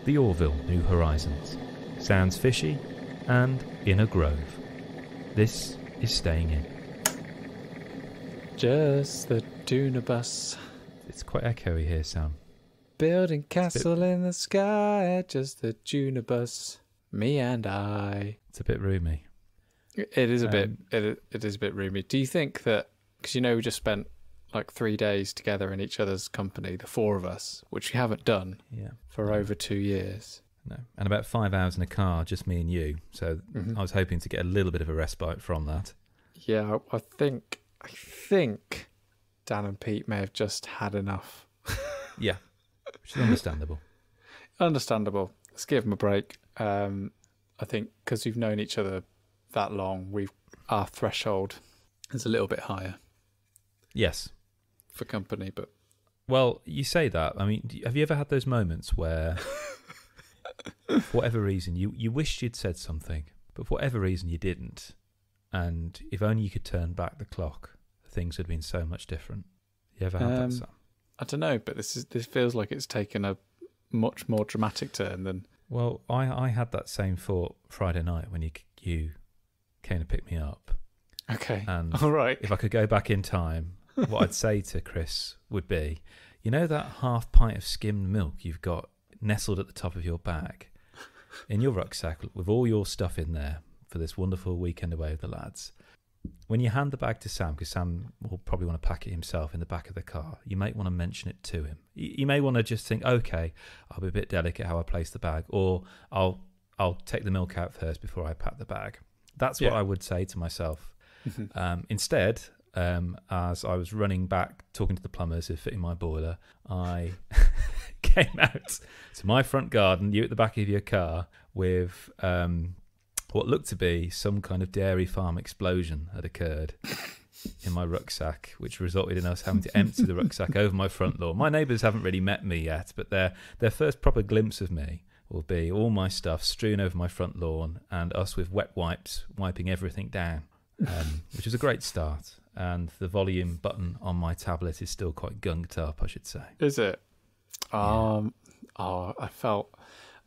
The Orville New Horizons, Sounds Fishy, and In a Grove. This is Staying In. Just the tuna bus. It's quite echoey here, Sam. Building castle in the sky, just the tuna bus. Me and I. It's a bit roomy. It is a bit. It is a bit roomy. Do you think that? Because we just spent like 3 days together in each other's company, the four of us, which we haven't done for over 2 years. No, and about 5 hours in a car, just me and you. So I was hoping to get a little bit of a respite from that. Yeah, I think Dan and Pete may have just had enough. Yeah, which is understandable. Understandable. Let's give them a break. I think because we've known each other that long, our threshold is a little bit higher. Yes. For company, but... Well, you say that. I mean, have you ever had those moments where, for whatever reason, you wished you'd said something, but for whatever reason you didn't, and if only you could turn back the clock, things would have been so much different. You ever had that, Sam? I don't know, but this feels like it's taken a much more dramatic turn than... Well, I had that same thought Friday night when you came to pick me up. Okay, and all right. If I could go back in time, what I'd say to Kris would be, you know that half pint of skimmed milk you've got nestled at the top of your bag in your rucksack with all your stuff in there for this wonderful weekend away with the lads? When you hand the bag to Sam, because Sam will probably want to pack it himself in the back of the car, you might want to mention it to him. You may want to just think, okay, I'll be a bit delicate how I place the bag, or I'll take the milk out first before I pack the bag. That's what I would say to myself. Instead, as I was running back, talking to the plumbers who were fitting my boiler, I came out to my front garden, you at the back of your car, with what looked to be some kind of dairy farm explosion had occurred in my rucksack, which resulted in us having to empty the rucksack over my front lawn. My neighbours haven't really met me yet, but their first proper glimpse of me will be all my stuff strewn over my front lawn and us with wet wipes wiping everything down, which is a great start. And the volume button on my tablet is still quite gunked up, I should say. Is it? I felt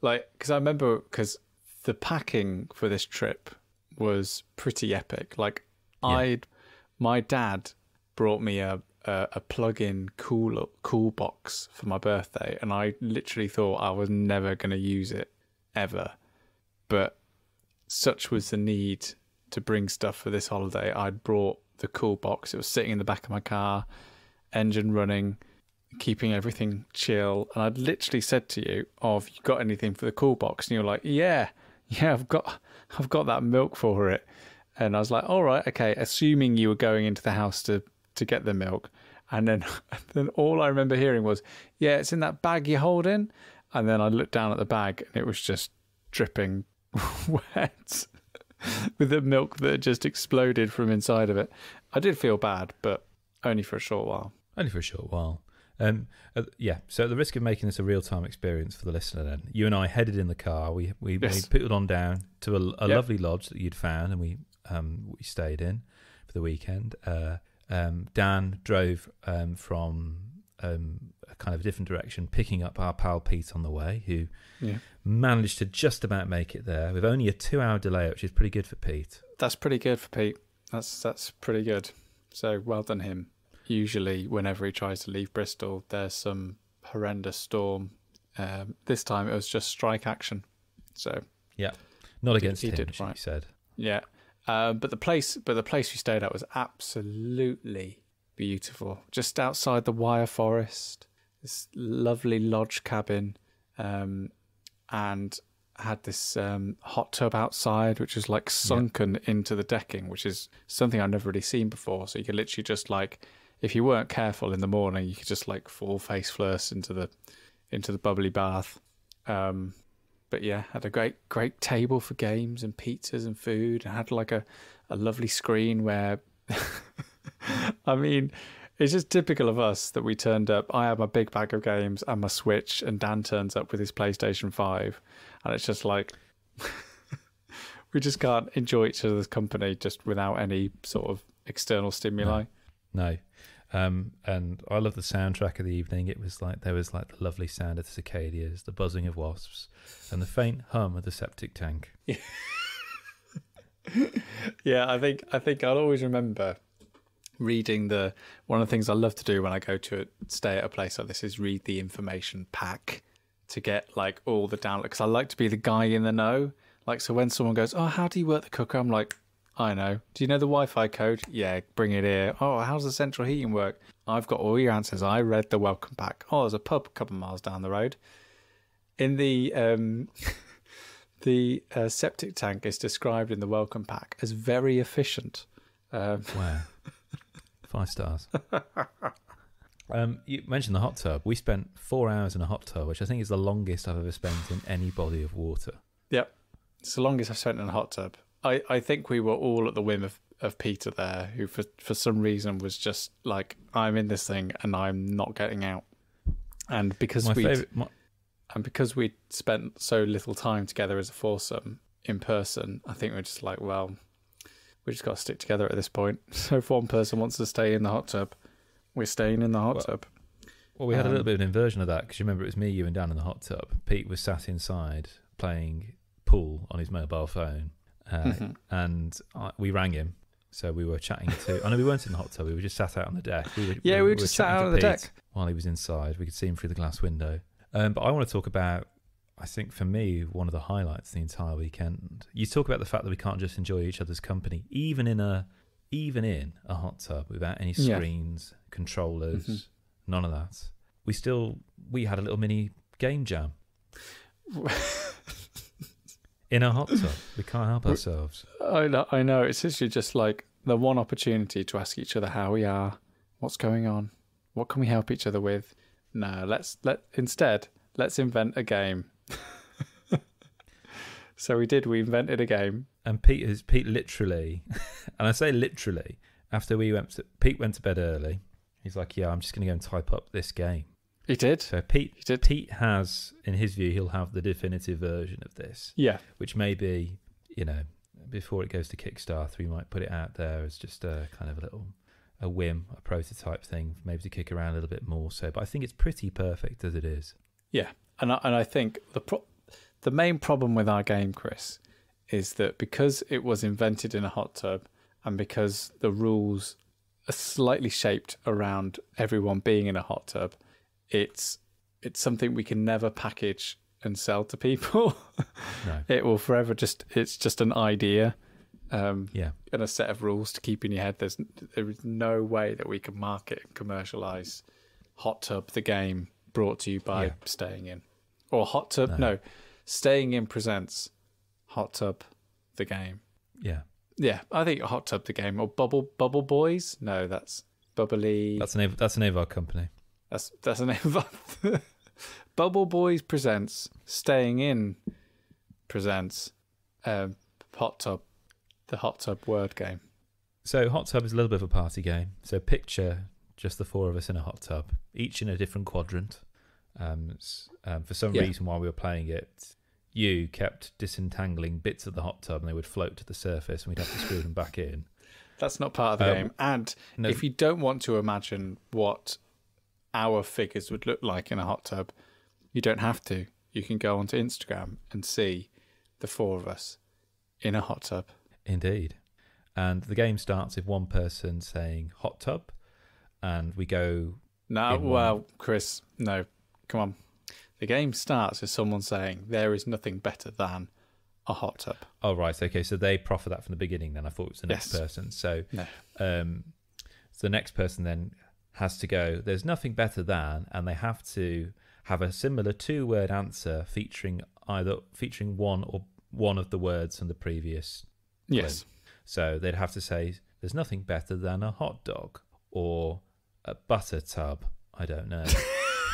like, because I remember, because the packing for this trip was pretty epic. Like, my dad brought me a plug-in cool box for my birthday, and I literally thought I was never going to use it ever. But such was the need to bring stuff for this holiday, I'd brought the cool box. It was sitting in the back of my car, engine running, keeping everything chill. And I'd literally said to you, have you got anything for the cool box? And you were like, yeah, I've got that milk for it. And I was like, all right, okay, assuming you were going into the house to get the milk. And then all I remember hearing was, yeah, it's in that bag you're holding. And then I looked down at the bag and it was just dripping wet with the milk that had just exploded from inside of it. I did feel bad, but only for a short while. So at the risk of making this a real-time experience for the listener then, you and I headed in the car. We put on down to a lovely lodge that you'd found, and we stayed in for the weekend. Dan drove from a kind of a different direction, picking up our pal Pete on the way, who managed to just about make it there with only a 2-hour delay, which is pretty good for Pete. That's pretty good for Pete. That's pretty good. So well done him. Usually whenever he tries to leave Bristol, there's some horrendous storm. This time it was just strike action. So not against him, did right. He said. Yeah. But the place we stayed at was absolutely beautiful. Just outside the Wire Forest, this lovely lodge cabin, and had this hot tub outside, which was like sunken into the decking, which is something I've never really seen before. So you could literally just like, if you weren't careful in the morning, you could just like fall face first into the bubbly bath. But yeah, had a great table for games and pizzas and food, and had like a lovely screen where, I mean, it's just typical of us that we turned up. I had my big bag of games and my Switch, and Dan turns up with his PlayStation 5, and it's just like, we just can't enjoy each other's company just without any sort of external stimuli. No. And I love the soundtrack of the evening. There was the lovely sound of the cicadas, the buzzing of wasps, and the faint hum of the septic tank. Yeah, I think I'll always remember reading one of the things I love to do when I go to stay at a place like this is read the information pack to get like all the download, because I like to be the guy in the know. Like, so when someone goes, "Oh, how do you work the cooker?" I'm like, "I know. Do you know the Wi-Fi code? Yeah, bring it here. Oh, how's the central heating work? I've got all your answers. I read the welcome pack. Oh, there's a pub a couple of miles down the road." In the septic tank is described in the welcome pack as very efficient. Wow. 5 stars. You mentioned the hot tub. We spent 4 hours in a hot tub, which I think is the longest I've ever spent in any body of water. Yep. It's the longest I've spent in a hot tub. I think we were all at the whim of Peter there, who for some reason was just like, I'm in this thing and I'm not getting out. And because we'd spent so little time together as a foursome in person, I think we're just like, well, we just got to stick together at this point. So if one person wants to stay in the hot tub, we're staying in the hot tub. Well, we had a little bit of an inversion of that, because you remember it was me, you, and Dan in the hot tub. Pete was sat inside playing pool on his mobile phone, and we rang him. So we were chatting to... I know we weren't in the hot tub, we were just sat out on the deck. We were just sat out on the deck while he was inside. We could see him through the glass window. But I want to talk about, I think for me, one of the highlights of the entire weekend. You talk about the fact that we can't just enjoy each other's company, even in a hot tub, without any screens, controllers, none of that. We had a little mini game jam in a hot tub. We can't help ourselves. I know. It's literally just like the one opportunity to ask each other how we are, what's going on, what can we help each other with. No, let's invent a game. So we invented a game. And Pete literally, and I say literally, after Pete went to bed early, he's like, yeah, I'm just going to go and type up this game. He did. So Pete has, in his view, he'll have the definitive version of this. Yeah. Which may be, before it goes to Kickstarter, we might put it out there as just a kind of a whim, a prototype thing, maybe to kick around a little bit more. So, but I think it's pretty perfect as it is. Yeah. And I think the main problem with our game, Kris, is that because it was invented in a hot tub and because the rules are slightly shaped around everyone being in a hot tub, it's something we can never package and sell to people. No. It will forever it's just an idea and a set of rules to keep in your head. There is no way that we can market and commercialize Hot Tub the game brought to you by Staying In. Or Hot Tub, no. Staying In presents Hot Tub the game. Yeah. Yeah, I think Hot Tub the game. Or Bubble Boys? No, that's Bubbly. That's the name of our company. That's the name of our... Bubble Boys presents Staying In presents Hot Tub, the Hot Tub word game. So Hot Tub is a little bit of a party game. So picture just the 4 of us in a hot tub, each in a different quadrant. For some reason, while we were playing it, you kept disentangling bits of the hot tub and they would float to the surface and we'd have to screw them back in. That's not part of the game. And if you don't want to imagine what our figures would look like in a hot tub, you don't have to. You can go onto Instagram and see the 4 of us in a hot tub. Indeed. And the game starts with one person saying hot tub, and we go... No, well, Kris, no, come on. The game starts with someone saying there is nothing better than a hot tub. Oh, right. Okay, so they proffer that from the beginning then. I thought it was the next person. So, so the next person then has to go, there's nothing better than, and they have to have a similar 2-word answer featuring one of the words from the previous Yes. clip. So they'd have to say, there's nothing better than a hot dog or a butter tub. I don't know.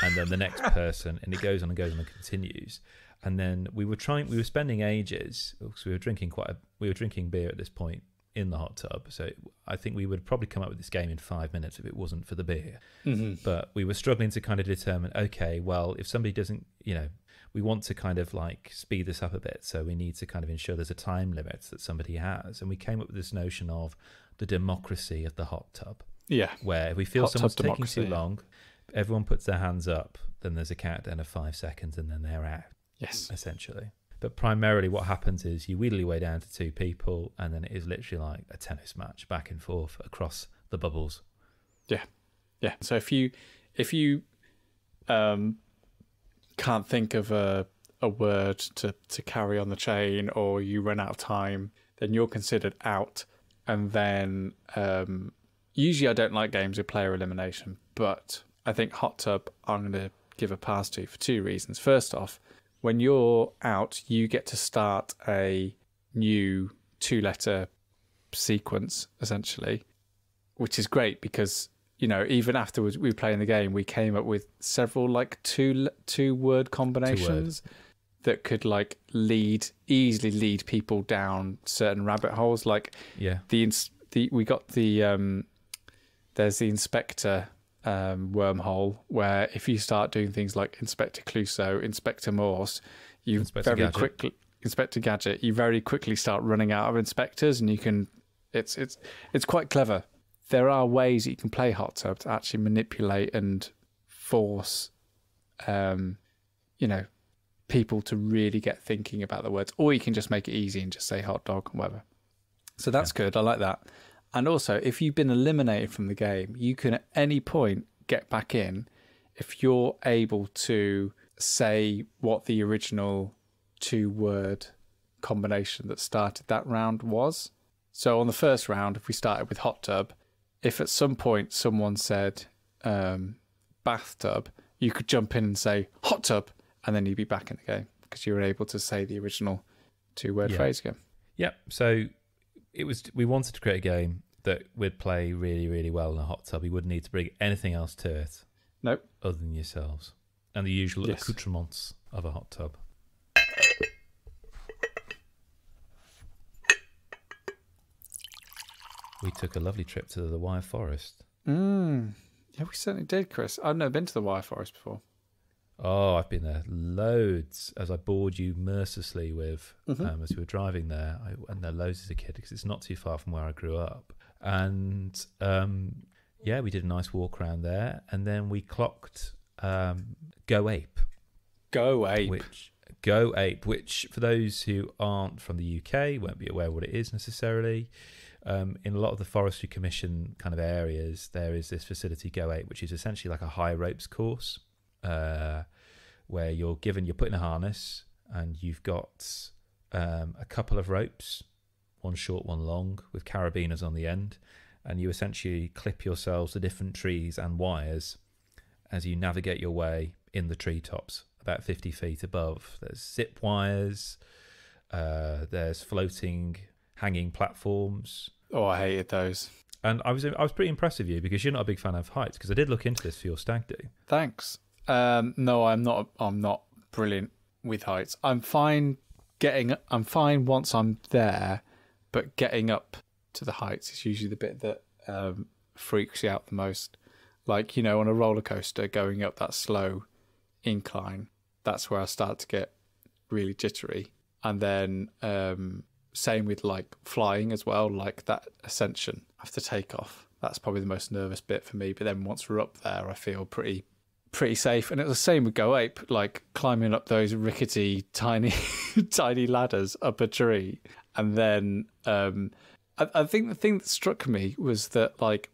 And then the next person, and it goes on and goes on and continues. And then we were spending ages, because we were drinking beer at this point in the hot tub. So I think we would probably come up with this game in 5 minutes if it wasn't for the beer. Mm-hmm. But we were struggling to kind of determine, okay, well, if somebody doesn't, we want to kind of like speed this up a bit. So we need to kind of ensure there's a time limit that somebody has. And we came up with this notion of the democracy of the hot tub. Yeah. Where if we feel Hot someone's tub taking democracy. too long, everyone puts their hands up, then there's a countdown of 5 seconds, and then they're out. Yes. Essentially. But primarily what happens is you wheedle your way down to 2 people, and then it is literally like a tennis match back and forth across the bubbles. Yeah. Yeah. So if you can't think of a word to carry on the chain, or you run out of time, then you're considered out. And then usually I don't like games with player elimination, but I think Hot Tub I'm going to give a pass to for 2 reasons. First off, when you're out, you get to start a new 2-letter sequence, essentially, which is great because, you know, even afterwards we were playing the game, we came up with several like two word combinations that could like easily lead people down certain rabbit holes. Like we got the there's the inspector wormhole, where if you start doing things like Inspector Clouseau, Inspector Morse, Inspector Gadget, you very quickly start running out of inspectors, and you can it's quite clever. There are ways that you can play Hot Tub to actually manipulate and force people to really get thinking about the words, or you can just make it easy and just say hot dog or whatever. So that's good. I like that. And also, if you've been eliminated from the game, you can at any point get back in if you're able to say what the original 2-word combination that started that round was. So on the first round, if we started with hot tub, if at some point someone said bathtub, you could jump in and say hot tub, and then you'd be back in the game because you were able to say the original 2-word phrase again. Yeah. So we wanted to create a game that would play really, really well in a hot tub. You wouldn't need to bring anything else to it. Nope. Other than yourselves and the usual accoutrements of a hot tub. We took a lovely trip to the Wire Forest. Yeah, we certainly did, Kris. I've never been to the Wire Forest before. Oh, I've been there loads, as I bored you mercilessly with as we were driving there. I went there loads as a kid because it's not too far from where I grew up. And we did a nice walk around there, and then we clocked Go Ape. Go Ape. Which for those who aren't from the UK won't be aware what it is necessarily. In a lot of the Forestry Commission kind of areas, there is this facility, Go Ape, which is essentially like a high ropes course, where you're put in a harness, and you've got a couple of ropes, one short, one long, with carabiners on the end, and you essentially clip yourselves to different trees and wires as you navigate your way in the treetops, about 50 feet above. There's zip wires, there's floating, hanging platforms. Oh, I hated those. And I was pretty impressed with you because you're not a big fan of heights, because I did look into this for your stag do. Thanks. No, I'm not brilliant with heights. I'm fine once I'm there, but getting up to the heights is usually the bit that freaks you out the most. Like, you know, on a roller coaster going up that slow incline, that's where I start to get really jittery. And then same with like flying as well, like that ascension after takeoff. That's probably the most nervous bit for me. But then once we're up there, I feel pretty safe. And it was the same with Go Ape, like climbing up those rickety tiny ladders up a tree. And then I think the thing that struck me was that like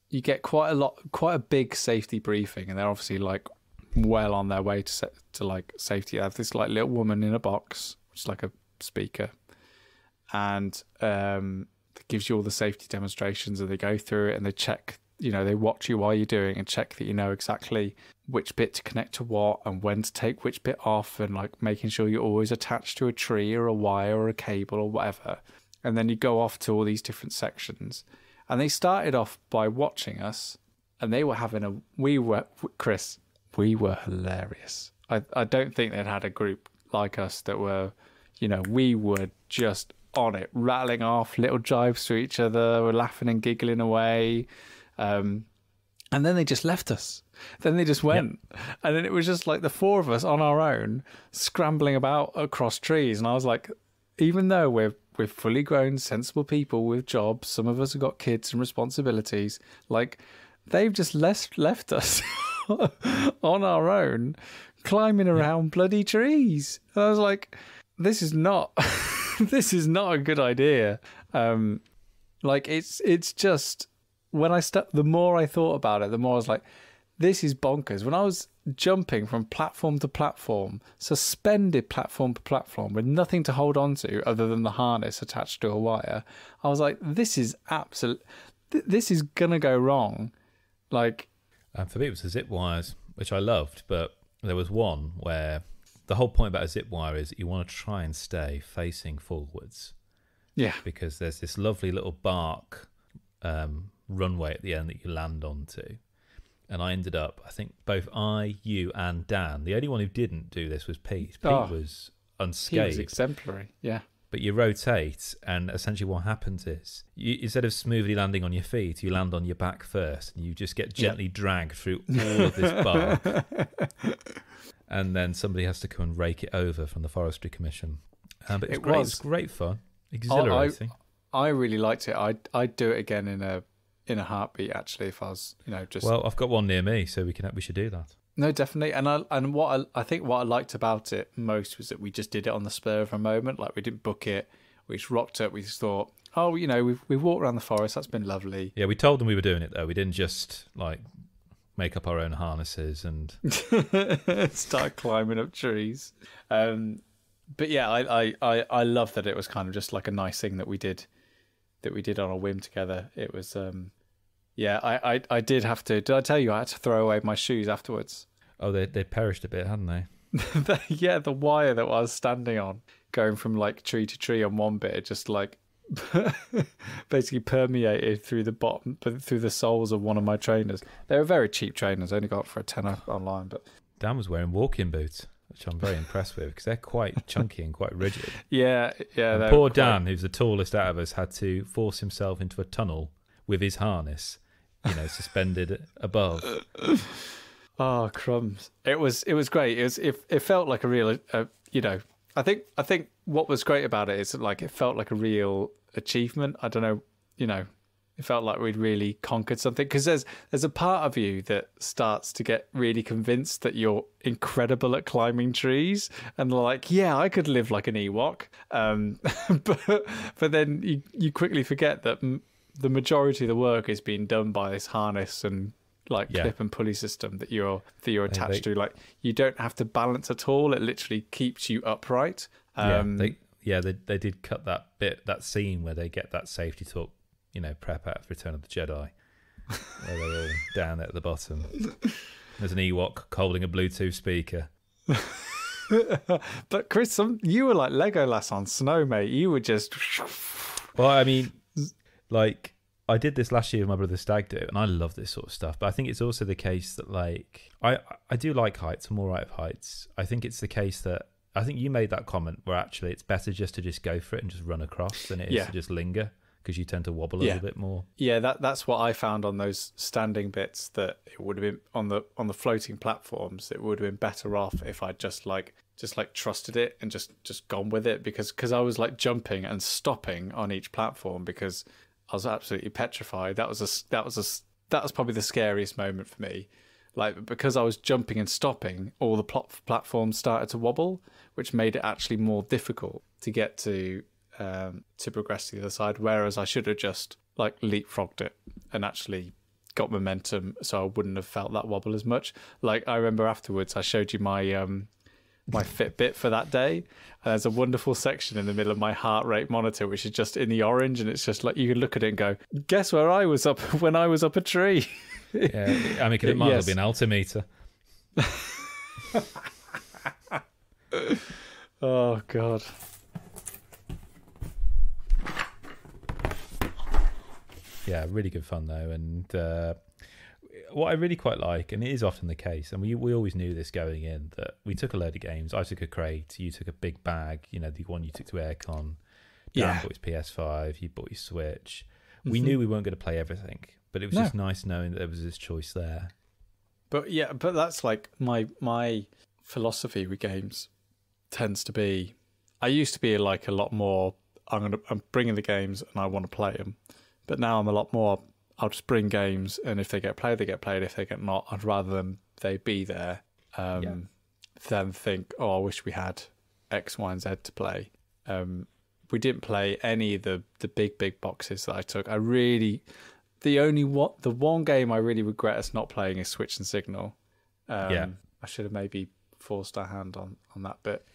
you get quite a big safety briefing, and they're obviously like well on their way to like safety. They have this like little woman in a box, which is like a speaker, and it gives you all the safety demonstrations, and they go through it and they check, you know, they watch you while you're doing and check that you know exactly which bit to connect to what and when to take which bit off, and like making sure you're always attached to a tree or a wire or a cable or whatever. And then you go off to all these different sections. And they started off by watching us, and they were having Kris, we were hilarious. I don't think they'd had a group like us that were, you know, we were just on it, rattling off little jibes to each other, we're laughing and giggling away. And then they just left us. Then they just went. Yep. And then it was just like the 4 of us on our own, scrambling about across trees. And I was like, even though we're we're fully grown, sensible people with jobs. Some of us have got kids and responsibilities. Like, they've just left us on our own, climbing around bloody trees. And I was like, this is not this is not a good idea. Like, it's just, when the more I thought about it, the more I was like, this is bonkers. When I was jumping from platform to platform, suspended platform to platform, with nothing to hold on to other than the harness attached to a wire, I was like, this is this is gonna go wrong. Like, for me, it was the zip wires, which I loved, but there was one where the whole point about a zip wire is that you want to try and stay facing forwards. Yeah. Because there's this lovely little bark runway at the end that you land onto. And I ended up, I think both you and Dan, the only one who didn't do this was Pete. Pete was unscathed. He was exemplary, yeah. But you rotate, and essentially what happens is, instead of smoothly landing on your feet, you land on your back first, and you just get gently dragged through all of this bark. And then somebody has to come and rake it over from the Forestry Commission. But it's great. It's great fun. Exhilarating. I really liked it. I'd do it again in a heartbeat, actually, if I was, just... Well, I've got one near me, so we should do that. No, definitely. And what I think what I liked about it most was that we just did it on the spur of a moment. Like, we didn't book it. We just rocked up. We just thought, oh, we've walked around the forest. That's been lovely. Yeah, we told them we were doing it, though. We didn't just, make up our own harnesses and... start climbing up trees. But yeah, I love that it was kind of just like a nice thing that we did on a whim together. It was... I did have to... Did I tell you I had to throw away my shoes afterwards? Oh, they perished a bit, hadn't they? Yeah, the wire that I was standing on, going from tree to tree on one bit, it just basically permeated through the bottom, through the soles of one of my trainers. They were very cheap trainers. I only got for a tenner online. But Dan was wearing walking boots, which I'm very impressed with, because they're quite chunky and quite rigid. Yeah. And poor Dan, who's the tallest out of us, had to force himself into a tunnel with his harness, suspended above. Oh, crumbs! It was great. It felt like a real, I think what was great about it is it felt like a real achievement. I don't know, it felt like we'd really conquered something, because there's a part of you that starts to get really convinced that you're incredible at climbing trees, and like, yeah, I could live like an Ewok. But then you quickly forget that the majority of the work is being done by this harness and clip and pulley system that you're attached to. Like, you don't have to balance at all. It literally keeps you upright. They did cut that scene where they get that safety talk, prep out for Return of the Jedi, where they're all down at the bottom. There's an Ewok holding a Bluetooth speaker. But Kris, you were like Legolas on snow, mate. You were just... Well, I mean... I did this last year with my brother Stag Do, and I love this sort of stuff. But I think it's also the case that, I do like heights. I'm all right with heights. I think it's the case that, I think you made that comment where actually it's better just to go for it and just run across than it is to just linger, because you tend to wobble a little bit more. Yeah, that's what I found on those standing bits, that it would have been on the floating platforms. It would have been better off if I just trusted it and just gone with it, because I was jumping and stopping on each platform because I was absolutely petrified. That was probably the scariest moment for me. Because I was jumping and stopping, all the platforms started to wobble, which made it actually more difficult to get to progress to the other side. Whereas I should have just leapfrogged it and actually got momentum, so I wouldn't have felt that wobble as much. I remember afterwards, I showed you my my Fitbit for that day, and there's a wonderful section in the middle of my heart rate monitor which is just in the orange, and it's just you can look at it and go, guess where I was up when I was up a tree. Yeah, I mean, it might as well be an altimeter. Oh god. Yeah, really good fun though. And what I really quite like, and it is often the case, and we always knew this going in, that we took a load of games. I took a crate, you took a big bag, the one you took to Aircon. Dan bought his PS5, you bought your Switch. We knew we weren't going to play everything, but it was just nice knowing that there was this choice there. But that's my philosophy with games tends to be, I used to be a lot more I'm bringing the games and I want to play them. But now I'm a lot more. I'll just bring games, and if they get played, they get played. If they get not, I'd rather them they be there than think, oh, I wish we had X, Y, and Z to play. We didn't play any of the big boxes that I took. The one game I really regret us not playing is Switch and Signal. I should have maybe forced our hand on that bit.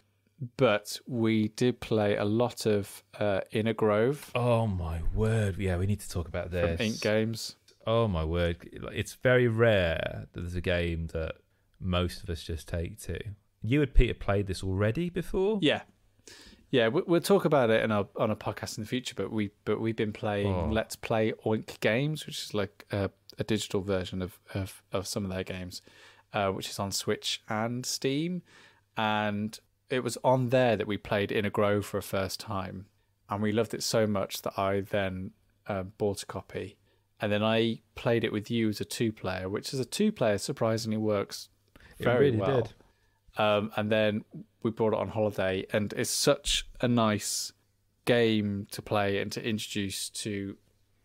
But we did play a lot of Inner Grove. Oh my word! Yeah, we need to talk about this. From Oink Games. Oh my word! It's very rare that there's a game that most of us just take to. You and Peter played this already before? Yeah. We'll talk about it on a podcast in the future. But we've been playing Let's Play Oink Games, which is like a digital version of some of their games, which is on Switch and Steam, and it was on there that we played Inner Grove for a first time, and we loved it so much that I then bought a copy, and then I played it with you as a 2-player, which as a 2-player surprisingly works very well. Did. And then we brought it on holiday, and it's such a nice game to play and to introduce to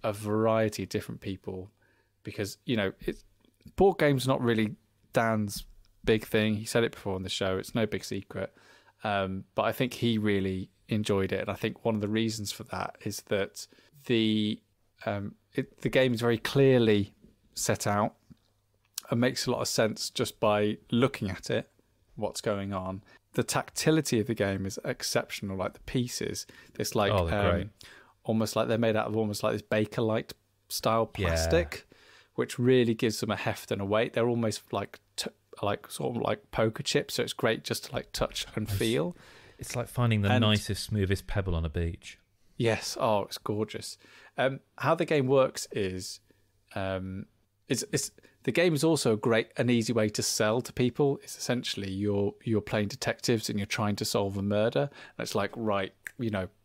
a variety of different people, because board games not really Dan's big thing. He said it before on the show. It's no big secret. But I think he really enjoyed it, and I think one of the reasons for that is that the game is very clearly set out and makes a lot of sense just by looking at it, what's going on. The tactility of the game is exceptional. Like the pieces, it's like almost like they're made out of almost like this Bakelite style plastic, which really gives them a heft and a weight. They're almost like sort of like poker chips, so it's great just to like touch and feel. It's like finding the nicest, smoothest pebble on a beach. Yes, it's gorgeous. How the game works is, the game is also an easy way to sell to people. It's essentially you're playing detectives and you're trying to solve a murder. And it's like, right,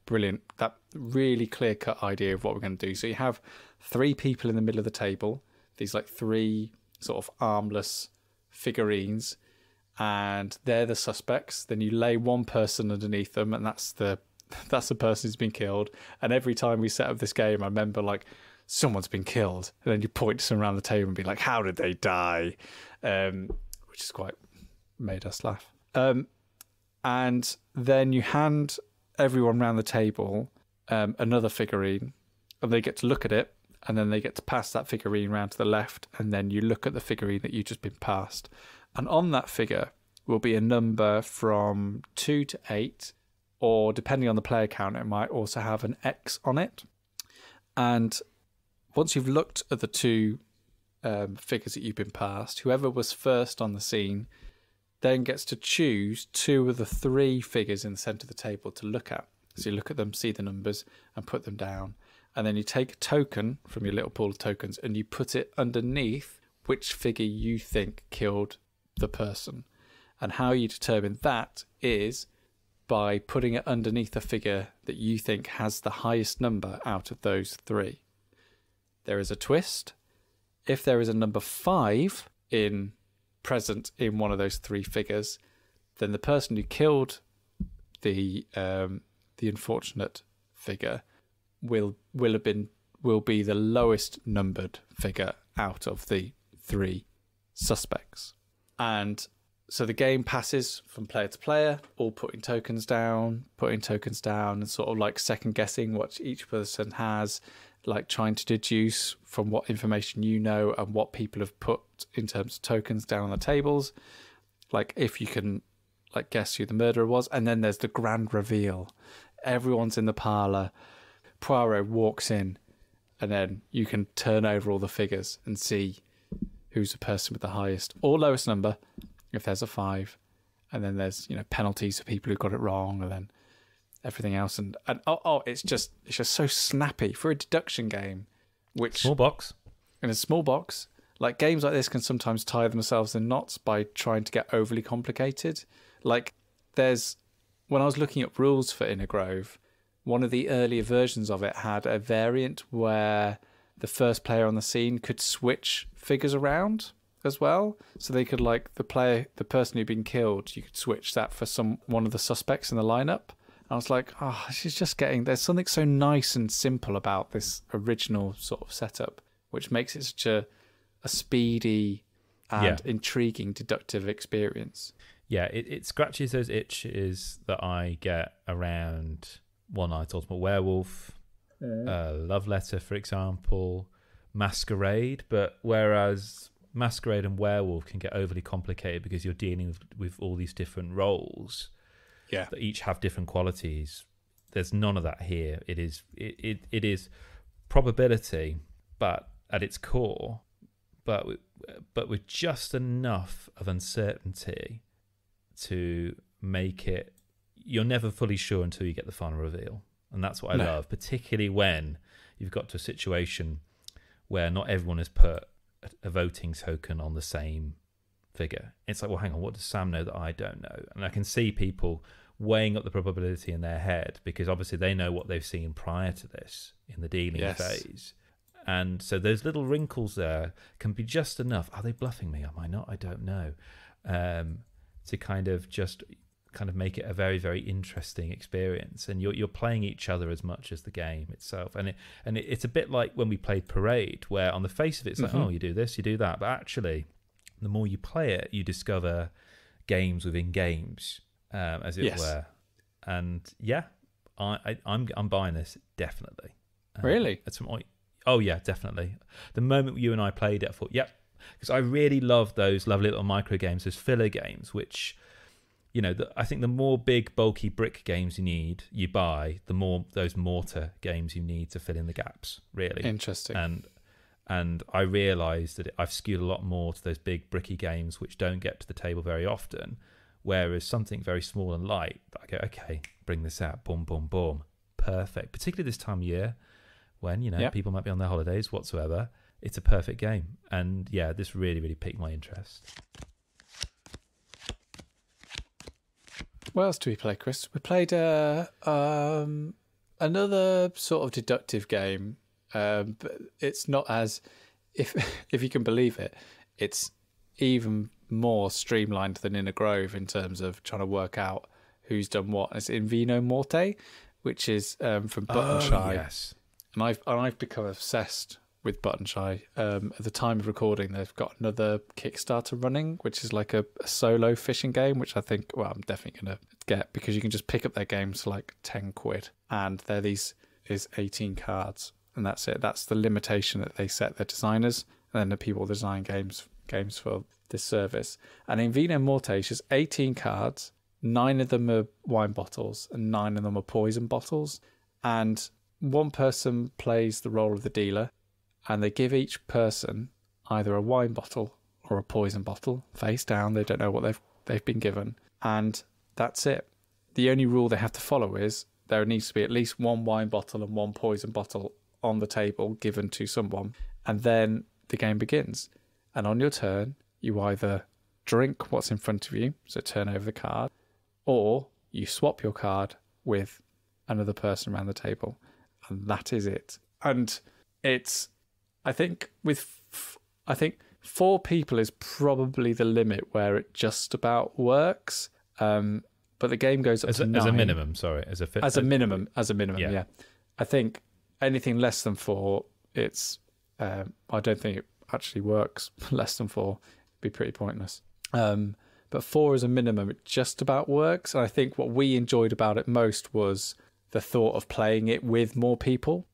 brilliant. That really clear cut idea of what we're going to do. So you have 3 people in the middle of the table. These like 3 sort of armless figurines, and they're the suspects. Then you lay one person underneath them, and that's the person who's been killed. And every time we set up this game, I remember like, someone's been killed, and then you point to someone around the table and be like, how did they die? Which is quite made us laugh. And then you hand everyone around the table another figurine, and they get to look at it, and then they get to pass that figurine round to the left, and then you look at the figurine that you've just been passed. And on that figure will be a number from 2 to 8, or depending on the player count, it might also have an X on it. And once you've looked at the 2 figures that you've been passed, whoever was first on the scene then gets to choose 2 of the 3 figures in the centre of the table to look at. So you look at them, see the numbers, and put them down. And then you take a token from your little pool of tokens and you put it underneath which figure you think killed the person. And how you determine that is by putting it underneath a figure that you think has the highest number out of those 3. There is a twist. If there is a number 5 present in one of those 3 figures, then the person who killed the unfortunate figure will be the lowest numbered figure out of the 3 suspects. And so the game passes from player to player, all putting tokens down, and sort of like second guessing what each person has, like trying to deduce from what information you know and what people have put in terms of tokens down on the tables, like if you can like guess who the murderer was. And then there's the grand reveal. Everyone's in the parlour, Poirot walks in, and then you can turn over all the figures and see who's the person with the highest or lowest number if there's a 5, and then there's penalties for people who got it wrong, and then everything else, and it's just so snappy for a deduction game, which small box. In a small box, like games like this can sometimes tie themselves in knots by trying to get overly complicated. Like when I was looking up rules for Inner Grove, one of the earlier versions of it had a variant where the first player on the scene could switch figures around as well, so they could the person who'd been killed, you could switch that for one of the suspects in the lineup. I was like, oh, she's just getting. There's something so nice and simple about this original sort of setup, which makes it such a speedy and intriguing deductive experience. Yeah, it scratches those itches that I get around One Night Ultimate Werewolf, Love Letter, for example, Masquerade. But whereas Masquerade and Werewolf can get overly complicated because you're dealing with all these different roles that each have different qualities, there's none of that here. It is probability, but at its core, but with just enough of uncertainty to make it, you're never fully sure until you get the final reveal. And that's what I love, particularly when you've got to a situation where not everyone has put a voting token on the same figure. It's like, well, hang on, what does Sam know that I don't know? And I can see people weighing up the probability in their head because obviously they know what they've seen prior to this in the dealing phase. And so those little wrinkles there can be just enough. Are they bluffing me? Am I not? I don't know. To kind of make it a very, very interesting experience. And you're playing each other as much as the game itself. And it's a bit like when we played Parade, where on the face of it, it's like, oh, you do this, you do that. But actually, the more you play it, you discover games within games, as it were. And yeah, I'm buying this, definitely. Really? Oh yeah, definitely. The moment you and I played it, I thought, yep. Because I really love those lovely little micro games, those filler games, which, you know, I think the more big, bulky brick games you buy, the more those mortar games you need to fill in the gaps, really. Interesting. And I realised that I've skewed a lot more to those big, bricky games which don't get to the table very often, whereas something very small and light, I go, okay, bring this out, boom, boom, boom. Perfect. Particularly this time of year when, you know, people might be on their holidays whatsoever. It's a perfect game. And yeah, this really, really piqued my interest. What else do we play, Kris? We played another sort of deductive game, but it's not as, if you can believe it, it's even more streamlined than in a Grove in terms of trying to work out who's done what. It's in Vino Morte, which is from Button Shy. Yes. And I've become obsessed with Button Shy. At the time of recording, they've got another Kickstarter running, which is like a solo fishing game, which I think, well, I'm definitely going to get because you can just pick up their games for like 10 quid. And is 18 cards. And that's it. That's the limitation that they set their designers. And then the people design games for this service. And in Vino Morte, it's just 18 cards. 9 of them are wine bottles and 9 of them are poison bottles. And one person plays the role of the dealer. And they give each person either a wine bottle or a poison bottle, face down. They don't know what they've been given. And that's it. The only rule they have to follow is there needs to be at least one wine bottle and one poison bottle on the table given to someone. And then the game begins. And on your turn, you either drink what's in front of you, so turn over the card, or you swap your card with another person around the table. And that is it. And it's... I think 4 people is probably the limit where it just about works. But the game goes up to 9. As a minimum, sorry. As a minimum, yeah. I think anything less than 4, it's... I don't think it actually works. Less than 4 would be pretty pointless. But 4 as a minimum, it just about works. And I think what we enjoyed about it most was the thought of playing it with more people.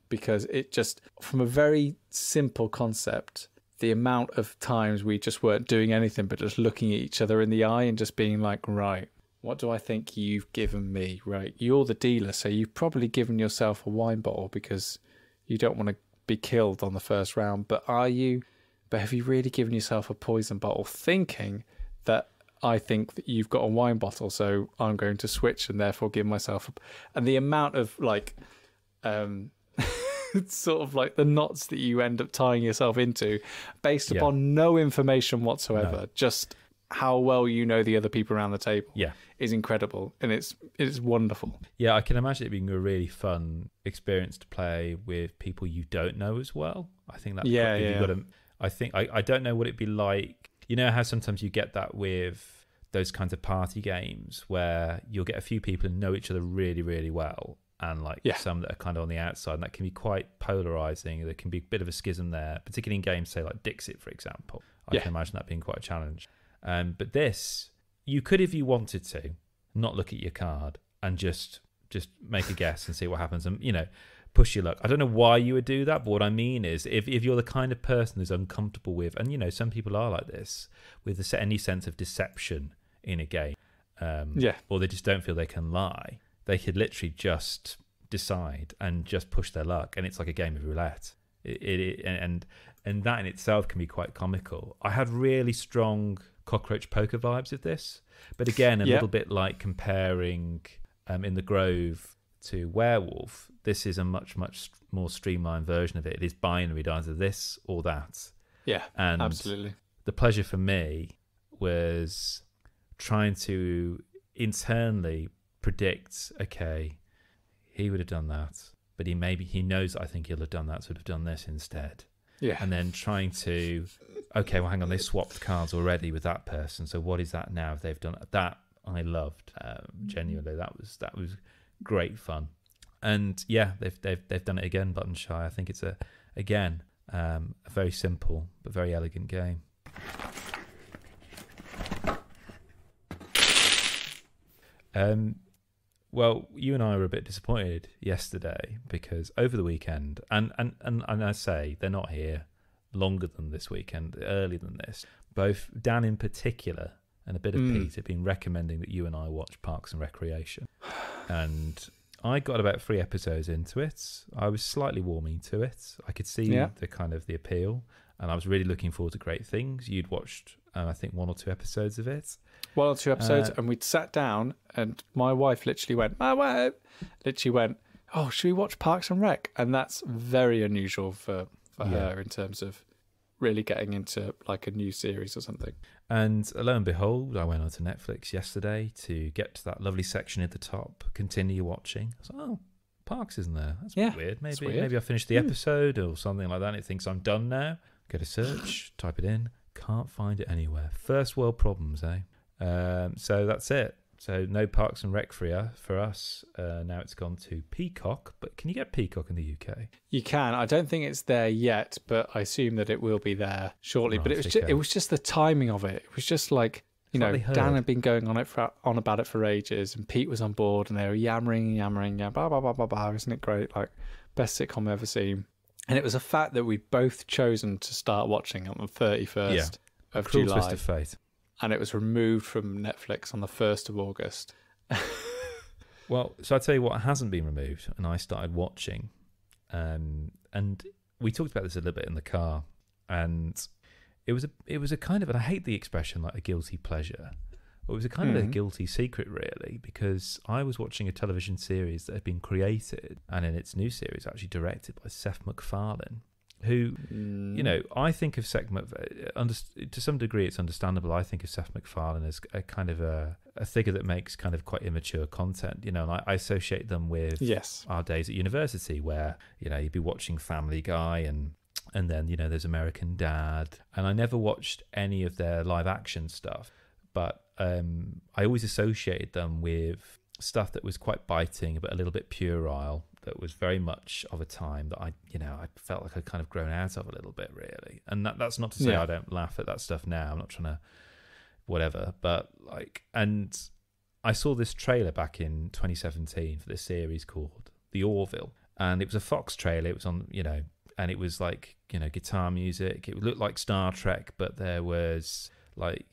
Because it just, from a very simple concept, the amount of times we just weren't doing anything but just looking at each other in the eye and just being like, right, what do I think you've given me? Right, you're the dealer, so you've probably given yourself a wine bottle because you don't want to be killed on the first round, but have you really given yourself a poison bottle thinking that I think that you've got a wine bottle, so I'm going to switch and therefore give myself and the amount of like... it's sort of like the knots that you end up tying yourself into based upon no information whatsoever. Just how well you know the other people around the table is incredible, and it's wonderful. Yeah, I can imagine it being a really fun experience to play with people you don't know as well. I think that I think I don't know what it'd be like. You know how sometimes you get that with those kinds of party games where you'll get a few people who know each other really, really well, and like some that are kind of on the outside, and that can be quite polarizing. There can be a bit of a schism there, particularly in games, say like Dixit, for example. I can imagine that being quite a challenge. But this, you could, if you wanted to, not look at your card and just make a guess and see what happens, and push your luck. I don't know why you would do that, but what I mean is if you're the kind of person who's uncomfortable with, and some people are like this, with any sense of deception in a game, or they just don't feel they can lie, they could literally just decide and just push their luck, and it's like a game of roulette. And that in itself can be quite comical. I had really strong cockroach poker vibes of this, but again, a little bit like comparing In the Grove to Werewolf. This is a much more streamlined version of it. It is binary, either this or that. Yeah, and absolutely. The pleasure for me was trying to internally predict, okay, he would have done that, but he knows that I think he'll have done that, so would have done this instead. Yeah. And then trying to, okay, well, hang on, they swapped cards already with that person, so what is that now if they've done it? That I loved, genuinely. That was great fun. And yeah, they've done it again, Button Shy. I think it's a very simple but very elegant game. Well, you and I were a bit disappointed yesterday because over the weekend, and I say they're not here longer than this weekend, earlier than this. Both Dan in particular and a bit of Pete have been recommending that you and I watch Parks and Recreation, and I got about 3 episodes into it. I was slightly warming to it. I could see the kind of the appeal, and I was really looking forward to great things. You'd watched, I think, 1 or 2 episodes of it. 1 or 2 episodes, and we'd sat down, and my wife literally went, oh, should we watch Parks and Rec? And that's very unusual for her in terms of really getting into like a new series or something. And lo and behold, I went onto Netflix yesterday to get to that lovely section at the top, continue watching. I was like, oh, Parks isn't there. That's weird. Maybe I finished the episode or something like that, and it thinks I'm done now. Go to search, type it in, can't find it anywhere. First world problems, eh? So that's it. So no Parks and Rec for us. Now it's gone to Peacock. But can you get Peacock in the UK? You can. I don't think it's there yet, but I assume that it will be there shortly. Right, but it was just the timing of it. It was just like, Dan had been going on about it for ages, and Pete was on board, and they were yammering, blah, blah, blah, blah, blah. Isn't it great? Like, best sitcom I've ever seen. And it was a fact that we'd both chosen to start watching on the 31st of July. Twist of fate. And it was removed from Netflix on the 1st of August. Well, so I'll tell you what hasn't been removed, and I started watching. And we talked about this a little bit in the car, and it was a kind of, and I hate the expression like a guilty pleasure, but it was a kind of a guilty secret, really, because I was watching a television series that had been created, and in its new series actually directed by Seth MacFarlane, who, I think of Seth to some degree it's understandable. I think of Seth MacFarlane as a kind of a figure that makes kind of quite immature content, and I associate them with our days at university where, you'd be watching Family Guy and then, there's American Dad, and I never watched any of their live action stuff, but I always associated them with stuff that was quite biting but a little bit puerile, that was very much of a time that I felt like I'd kind of grown out of a little bit, really. And that's not to say I don't laugh at that stuff now. I'm not trying to whatever, but and I saw this trailer back in 2017 for this series called The Orville, and it was a Fox trailer. It was on, and it was like, guitar music. It looked like Star Trek, but there was like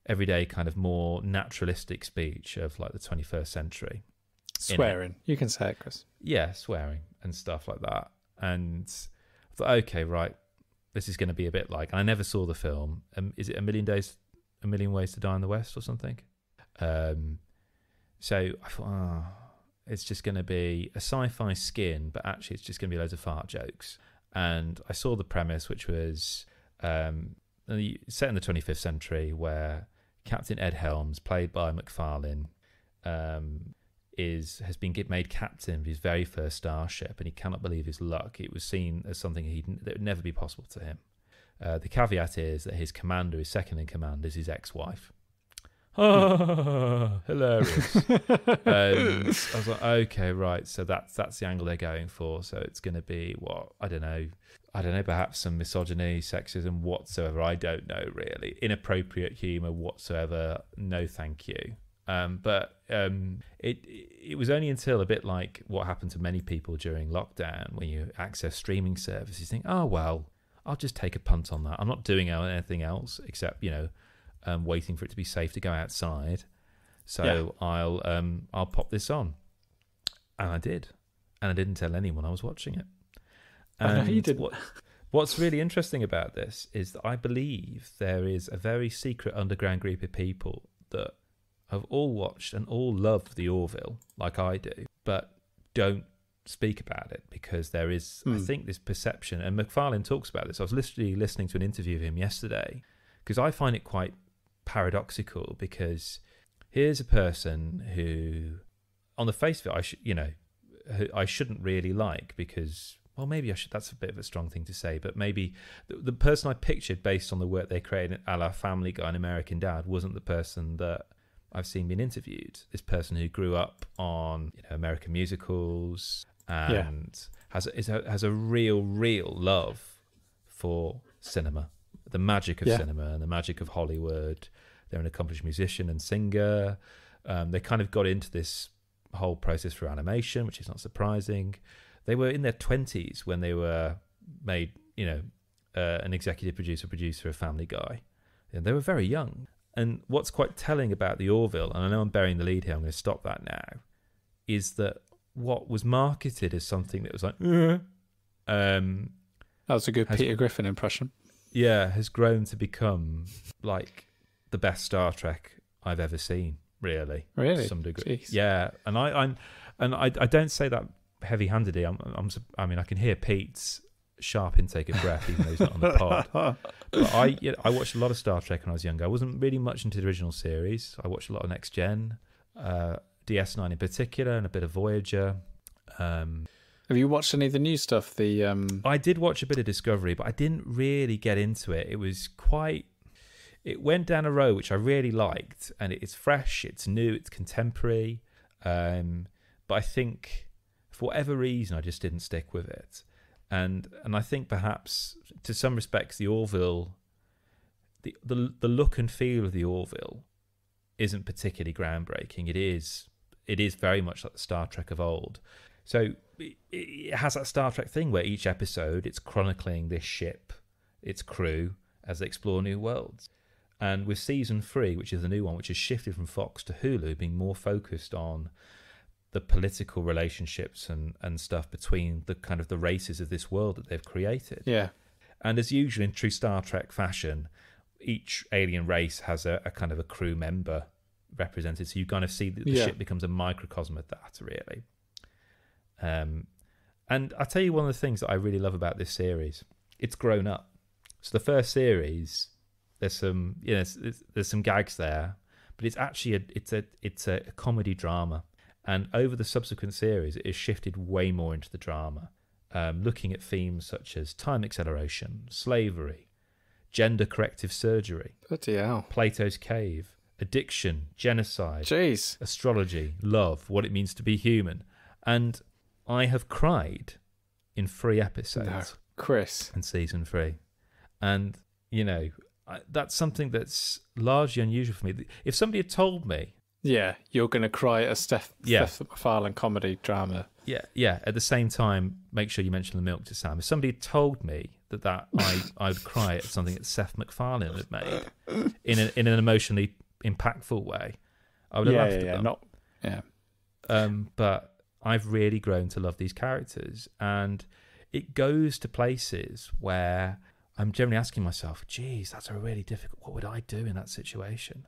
everyday kind of more naturalistic speech of like the 21st century. Swearing. You can say it, Kris. Yeah, swearing and stuff like that. And I thought, okay, right, this is going to be a bit like, and I never saw the film. Is it A Million Ways to Die in the West or something? So I thought, it's just going to be a sci-fi skin, but actually it's just going to be loads of fart jokes. And I saw the premise, which was set in the 25th century, where Captain Ed Helms, played by MacFarlane, has been made captain of his very first starship, and he cannot believe his luck. It was seen as something that would never be possible to him. The caveat is that his second in command, is his ex-wife, oh, hilarious. And I was like, okay, right. So that's the angle they're going for. So it's going to be what? I don't know, perhaps some misogyny, sexism whatsoever. I don't know, really. Inappropriate humour whatsoever. No, thank you. But it was only until a bit like what happened to many people during lockdown, when you access streaming services, you think, oh, well, I'll just take a punt on that. I'm not doing anything else except, waiting for it to be safe to go outside. So I'll pop this on. And I did. And I didn't tell anyone I was watching it. And you did. What's really interesting about this is that I believe there is a very secret underground group of people that have all watched and all love the Orville, like I do, but don't speak about it because there is, I think, this perception. And MacFarlane talks about this. I was literally listening to an interview of him yesterday because I find it quite paradoxical, because here's a person who, on the face of it, I shouldn't really like, because, well, maybe I should. That's a bit of a strong thing to say, but maybe the person I pictured based on the work they created, a la Family Guy and American Dad, wasn't the person that I've seen being interviewed. This person who grew up on American musicals and has a real love for cinema, the magic of cinema and the magic of Hollywood. They're an accomplished musician and singer. They kind of got into this whole process through animation, which is not surprising. They were in their 20s when they were made, an executive producer of Family Guy. And they were very young. And what's quite telling about the Orville, and I know I'm burying the lead here, I'm going to stop that now, is that what was marketed as something that was like, that was a good Peter Griffin impression. Yeah, has grown to become like the best Star Trek I've ever seen, really. Really? To some degree. Jeez. Yeah, and I don't say that heavy-handedly. I mean, I can hear Pete's sharp intake of breath, even though he's not on the pod. But I watched a lot of Star Trek when I was younger. I wasn't really much into the original series. I watched a lot of Next Gen, DS9 in particular, and a bit of Voyager. Have you watched any of the new stuff? I did watch a bit of Discovery, but I didn't really get into it. It went down a road which I really liked, and it's fresh, it's new, it's contemporary. But I think for whatever reason, I just didn't stick with it. And I think perhaps, to some respects, the Orville, the look and feel of the Orville isn't particularly groundbreaking. It is very much like the Star Trek of old. So it has that Star Trek thing where each episode, it's chronicling this ship, its crew, as they explore new worlds. And with season 3, which is the new one, which has shifted from Fox to Hulu, being more focused on the political relationships and stuff between the kind of the races of this world that they've created. Yeah. And as usual in true Star Trek fashion, each alien race has a kind of a crew member represented. So you kind of see that the ship becomes a microcosm of that, really. And I'll tell you one of the things that I really love about this series. It's grown up. So the first series, there's some there's some gags there, but it's actually it's a comedy drama. And over the subsequent series, it has shifted way more into the drama, looking at themes such as time acceleration, slavery, gender corrective surgery, bloody hell, Plato's cave, addiction, genocide, astrology, love, what it means to be human. And I have cried in 3 episodes. Kris. In season 3. And, that's something that's largely unusual for me. If somebody had told me... Yeah, you're going to cry at a Seth MacFarlane comedy drama. Yeah. At the same time, make sure you mention the milk to Sam. If somebody had told me that I'd cry at something that Seth MacFarlane had made in an emotionally impactful way, I would have laughed at them. But I've really grown to love these characters, and it goes to places where I'm generally asking myself, geez, that's a really difficult... What would I do in that situation?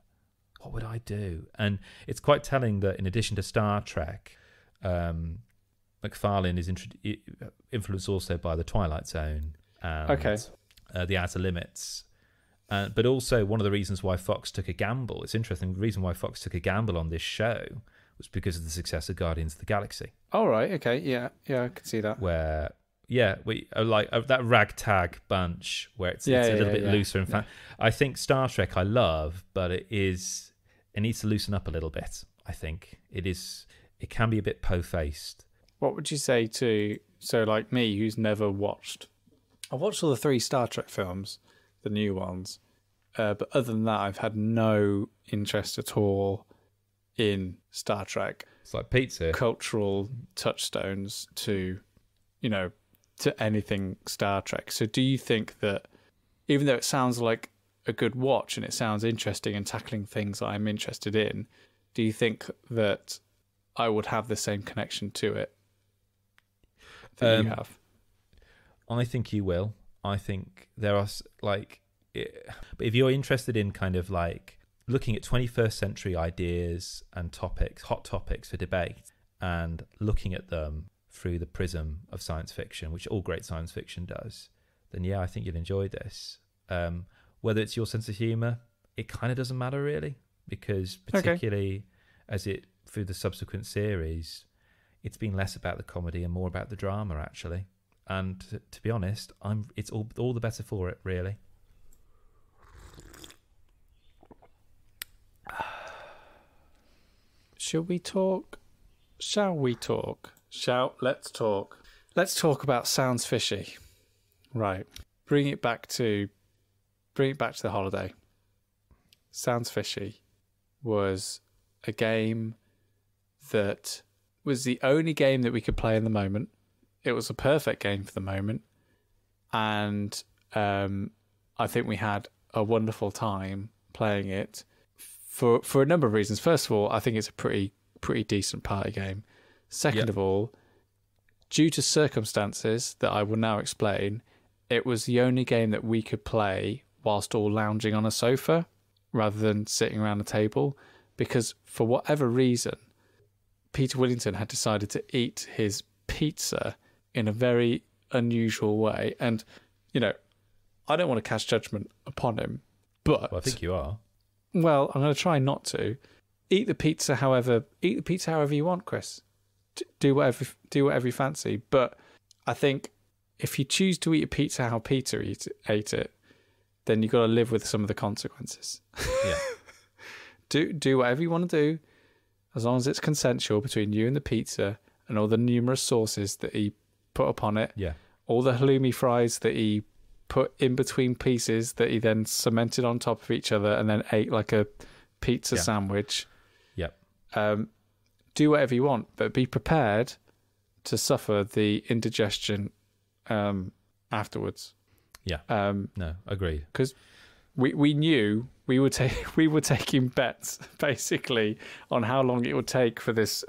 What would I do? And it's quite telling that in addition to Star Trek, MacFarlane is influenced also by The Twilight Zone and The Outer Limits. But also one of the reasons why Fox took a gamble, it's interesting, the reason why Fox took a gamble on this show was because of the success of Guardians of the Galaxy. Oh, right, okay, yeah, I can see that. Where... Yeah, we like that ragtag bunch where it's a little bit looser. In fact, I think Star Trek I love, but it is it needs to loosen up a little bit. I think it can be a bit po-faced. What would you say to, so like me, who's never watched, I've watched all the 3 Star Trek films, the new ones, but other than that, I've had no interest at all in Star Trek. It's like pizza. Cultural touchstones to, to anything Star Trek. So do you think that, even though it sounds like a good watch and it sounds interesting and tackling things that I'm interested in, do you think that I would have the same connection to it that you have? I think you will. I think there are but if you're interested in kind of like looking at 21st century ideas and topics, hot topics for debate, and looking at them through the prism of science fiction, which all great science fiction does, then yeah, I think you'll enjoy this. Whether it's your sense of humour, it kind of doesn't matter really, because particularly as it through the subsequent series, it's been less about the comedy and more about the drama actually. And to be honest, it's all the better for it, really. Let's talk. Let's talk about Sounds Fishy. Right. Bring it back to the holiday. Sounds Fishy was a game that was the only game that we could play in the moment. It was a perfect game for the moment. And I think we had a wonderful time playing it for a number of reasons. First of all, I think it's a pretty decent party game. Second of all, due to circumstances that I will now explain, it was the only game that we could play whilst all lounging on a sofa rather than sitting around a table, because for whatever reason, Peter Willington had decided to eat his pizza in a very unusual way. And, I don't want to cast judgment upon him, but... Well, I think you are. Well, I'm going to try not to. Eat the pizza however you want, Kris. Do whatever you fancy. But I think if you choose to eat a pizza how Peter ate it, then you've got to live with some of the consequences. Yeah. Do whatever you want to do, as long as it's consensual between you and the pizza and all the numerous sauces that he put upon it. Yeah. All the halloumi fries that he put in between pieces that he then cemented on top of each other and then ate like a pizza sandwich. Yep. Do whatever you want, but be prepared to suffer the indigestion afterwards. Yeah. No, agreed. Because we knew we were taking bets basically on how long it would take for this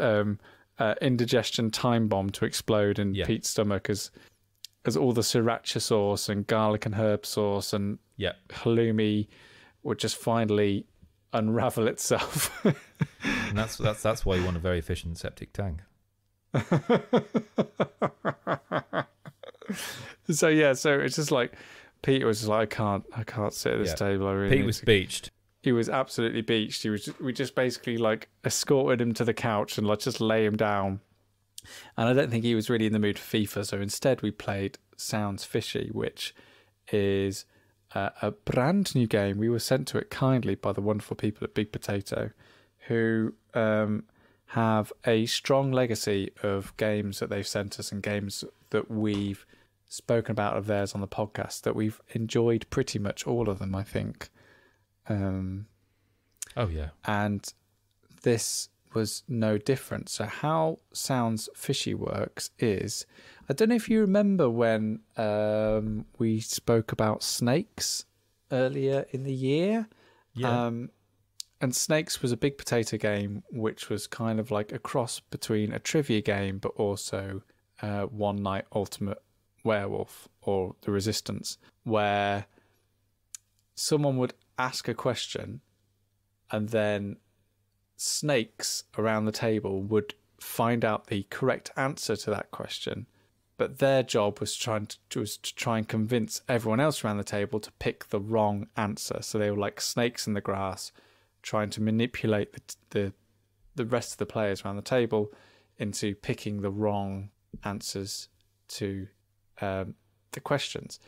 indigestion time bomb to explode in Pete's stomach as all the sriracha sauce and garlic and herb sauce and halloumi would just finally unravel itself. And that's why you want a very efficient septic tank. So it's just like Peter was just like, I can't sit at this table. I really Pete was beached. He was absolutely beached. We just basically like escorted him to the couch and like just lay him down. And I don't think he was really in the mood for FIFA. So instead we played Sounds Fishy, which is a brand new game. We were sent to it kindly by the wonderful people at Big Potato, who have a strong legacy of games that they've sent us and games that we've spoken about of theirs on the podcast that we've enjoyed pretty much all of them, I think. Oh, yeah. And this was no different. So how Sounds Fishy works is, I don't know if you remember when we spoke about snakes earlier in the year. Yeah. And Snakes was a Big Potato game, which was kind of like a cross between a trivia game, but also One Night Ultimate Werewolf or The Resistance, where someone would ask a question and then snakes around the table would find out the correct answer to that question. But their job was to try and convince everyone else around the table to pick the wrong answer. So they were like snakes in the grass, trying to manipulate the rest of the players around the table into picking the wrong answers to the questions.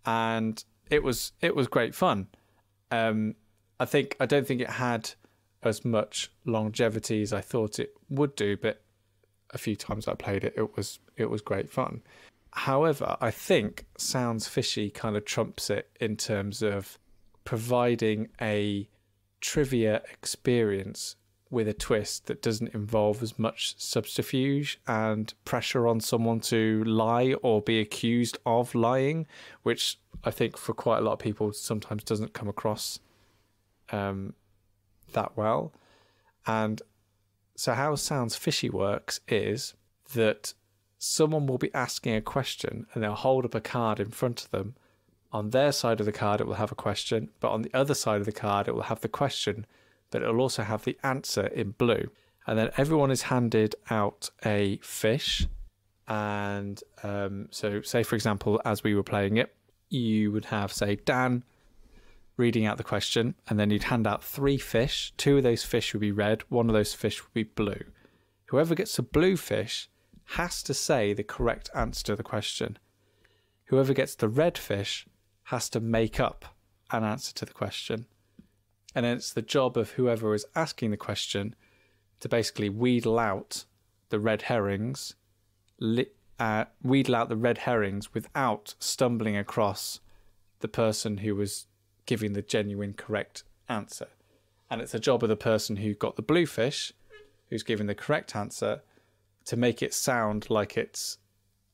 And it was great fun. I don't think it had as much longevity as I thought it would do, but a few times I played it, it was great fun. However, I think Sounds Fishy kind of trumps it in terms of providing a trivia experience with a twist that doesn't involve as much subterfuge and pressure on someone to lie or be accused of lying, which I think for quite a lot of people sometimes doesn't come across that well. And so how Sounds Fishy works is that someone will be asking a question and they'll hold up a card in front of them. On their side of the card, it will have a question, but on the other side of the card, it will have the question, but it will also have the answer in blue. And then everyone is handed out a fish. And so say, for example, as we were playing it, you would have, say, Dan reading out the question, and then you'd hand out 3 fish. 2 of those fish would be red, 1 of those fish would be blue. Whoever gets a blue fish has to say the correct answer to the question. Whoever gets the red fish has to make up an answer to the question. And then it's the job of whoever is asking the question to basically wheedle out the red herrings, without stumbling across the person who was giving the genuine correct answer. And it's the job of the person who got the blue fish, who's giving the correct answer, to make it sound like it's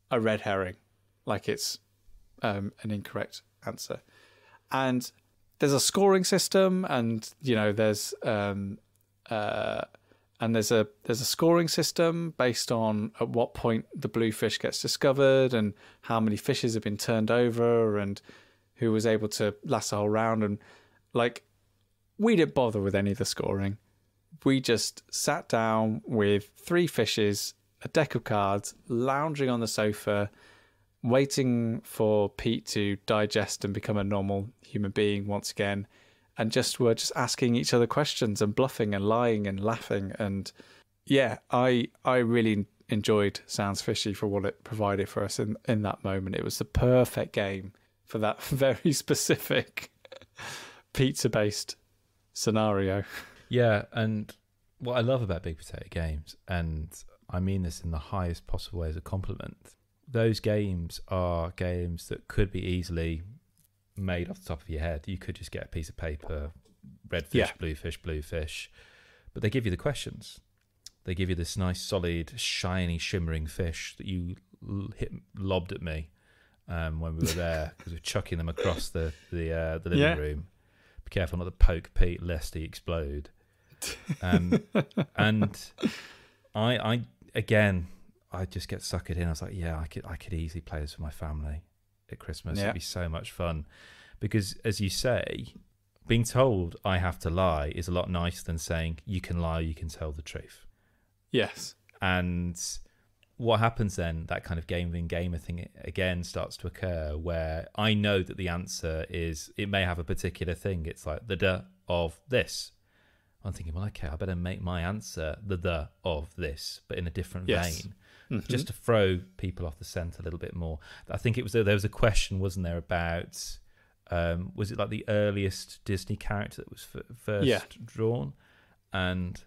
a red herring, like it's an incorrect answer. And there's a scoring system, and there's a scoring system based on at what point the blue fish gets discovered and how many fishes have been turned over and who was able to last the whole round. And we didn't bother with any of the scoring. We just sat down with 3 fishes, a deck of cards, lounging on the sofa, waiting for Pete to digest and become a normal human being once again, and were just asking each other questions and bluffing and lying and laughing. And yeah, I really enjoyed Sounds Fishy for what it provided for us in that moment. It was the perfect game for that very specific pizza-based scenario. Yeah, and what I love about Big Potato Games, and I mean this in the highest possible way as a compliment, those games are games that could be easily made off the top of your head. You could just get a piece of paper, red fish, blue fish, but they give you the questions. They give you this nice, solid, shiny, shimmering fish that you lobbed at me when we were there because we were chucking them across the living room. Be careful not to poke Pete lest he explode. And I again, I just get suckered in. I was like, yeah, I could easily play this with my family at Christmas. It'd be so much fun. Because as you say, being told I have to lie is a lot nicer than saying you can lie, you can tell the truth. Yes. And what happens then, that kind of gamer thing again starts to occur where I know that the answer is, it may have a particular thing. It's like the duh of this. I'm thinking, well, okay, I better make my answer the duh of this, but in a different vein. Mm-hmm. Just to throw people off the scent a little bit more. I think there was a question, wasn't there, about was it like the earliest Disney character that was first drawn? And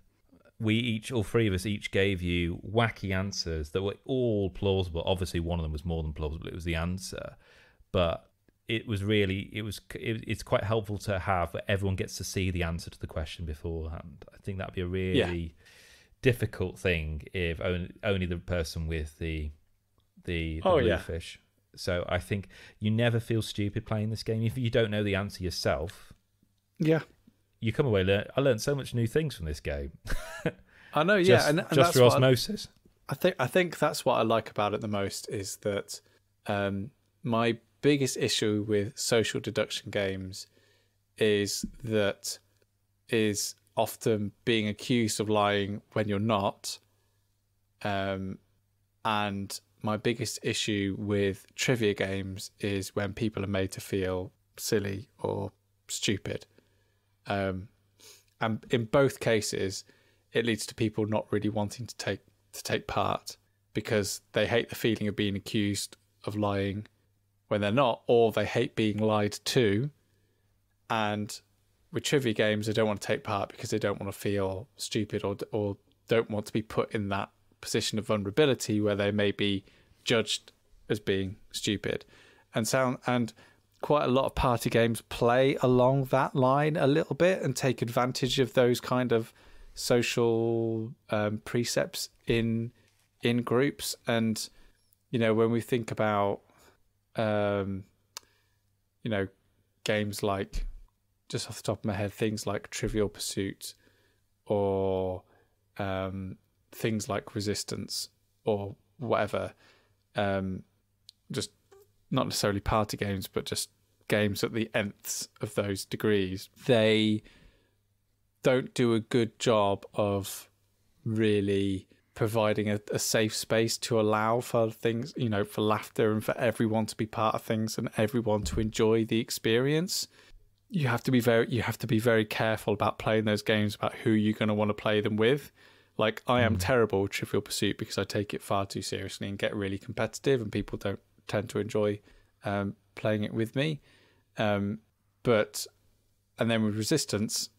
all 3 of us each gave you wacky answers that were all plausible. Obviously, one of them was more than plausible. It was the answer, but it was really it's quite helpful to have where everyone gets to see the answer to the question beforehand. I think that'd be a really difficult thing if only the person with the blue fish. So I think you never feel stupid playing this game if you don't know the answer yourself. Yeah, you come away. I learned so much new things from this game. I know, and just through osmosis. I think that's what I like about it the most is that my biggest issue with social deduction games is often being accused of lying when you're not. And my biggest issue with trivia games is when people are made to feel silly or stupid. And in both cases, it leads to people not really wanting to take part because they hate the feeling of being accused of lying when they're not, or they hate being lied to. And with trivia games, they don't want to take part because they don't want to feel stupid or don't want to be put in that position of vulnerability where they may be judged as being stupid. And quite a lot of party games play along that line a little bit and take advantage of those kind of social precepts in groups. And when we think about games like, just off the top of my head, things like Trivial Pursuit or things like Resistance or whatever, just not necessarily party games, but just games at the nths of those degrees, they don't do a good job of really providing a safe space to allow for things, for laughter and for everyone to be part of things and everyone to enjoy the experience. You have to be very careful about playing those games, about who you're going to want to play them with. Like, I am terrible with Trivial Pursuit because I take it far too seriously and get really competitive, and people don't tend to enjoy playing it with me. And then with Resistance,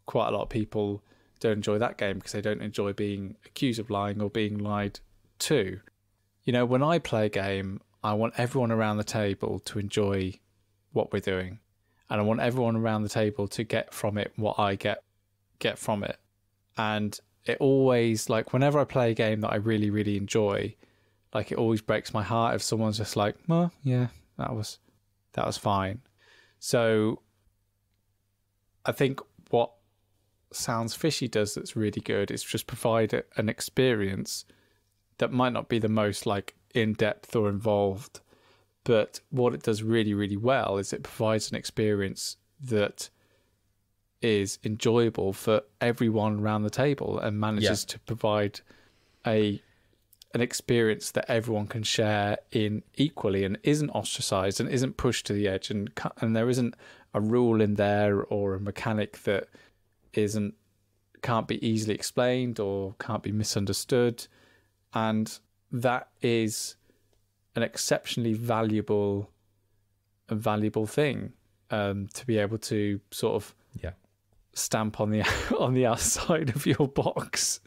quite a lot of people don't enjoy that game because they don't enjoy being accused of lying or being lied to. When I play a game, I want everyone around the table to enjoy what we're doing, and I want everyone around the table to get from it what I get from it. And it always, like, whenever I play a game that I really, really enjoy, like, it always breaks my heart if someone's just like, well, yeah, that was fine. So I think what Sounds Fishy does that's really good is just provide an experience that might not be the most, like, in-depth or involved, but what it does really, really well is it provides an experience that is enjoyable for everyone around the table and manages to provide an experience that everyone can share in equally and isn't ostracized and isn't pushed to the edge, and there isn't a rule in there or a mechanic that can't be easily explained or can't be misunderstood. And that is an exceptionally valuable thing to be able to sort of stamp on the outside of your box.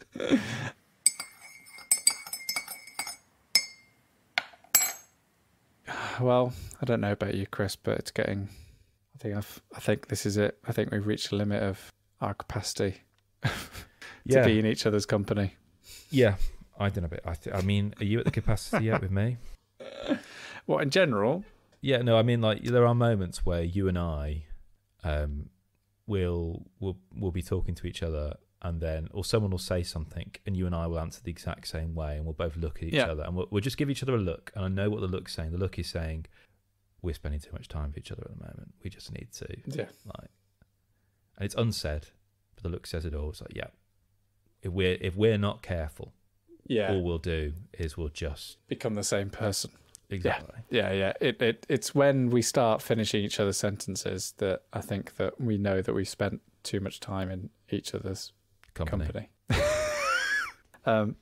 Well, I don't know about you, Kris, but it's getting. I think this is it. I think we've reached the limit of our capacity to be in each other's company. Yeah, I don't know. I mean, are you at the capacity yet with me? What, in general? Yeah, no. I mean, like, there are moments where you and I, will be talking to each other, and then, or someone will say something, and you and I will answer the exact same way, and we'll both look at each other, and we'll just give each other a look, and I know what the look's saying. The look is saying, we're spending too much time with each other at the moment. We just need to, and it's unsaid, but the look says it all. It's like, if we're not careful, all we'll do is we'll just become the same person. Exactly. Yeah. It's when we start finishing each other's sentences that I think that we know that we've spent too much time in each other's company. But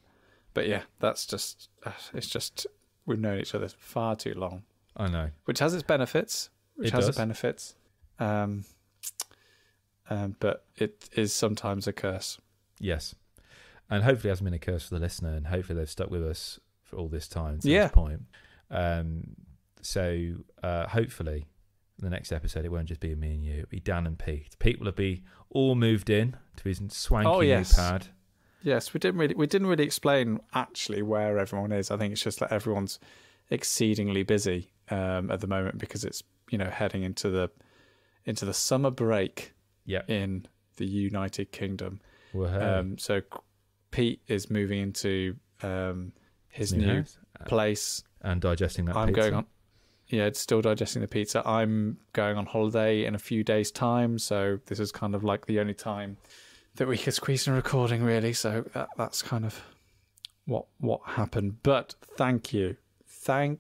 yeah, that's just, it's just, we've known each other far too long. I know. Which has its benefits. But it is sometimes a curse. Yes. And hopefully it hasn't been a curse for the listener, and hopefully they've stuck with us for all this time to this point. So hopefully the next episode it won't just be me and you, it'll be Dan and Pete. Pete will be all moved in to his swanky new pad. Yes, we didn't really explain actually where everyone is. I think it's just that everyone's exceedingly busy at the moment because it's heading into the summer break in the United Kingdom. So Pete is moving into his new place and digesting that. I'm pizza. going on. Yeah, it's still digesting the pizza. I'm going on holiday in a few days' time, so this is kind of like the only time that we could squeeze in recording, really. So that's kind of what happened. But thank you for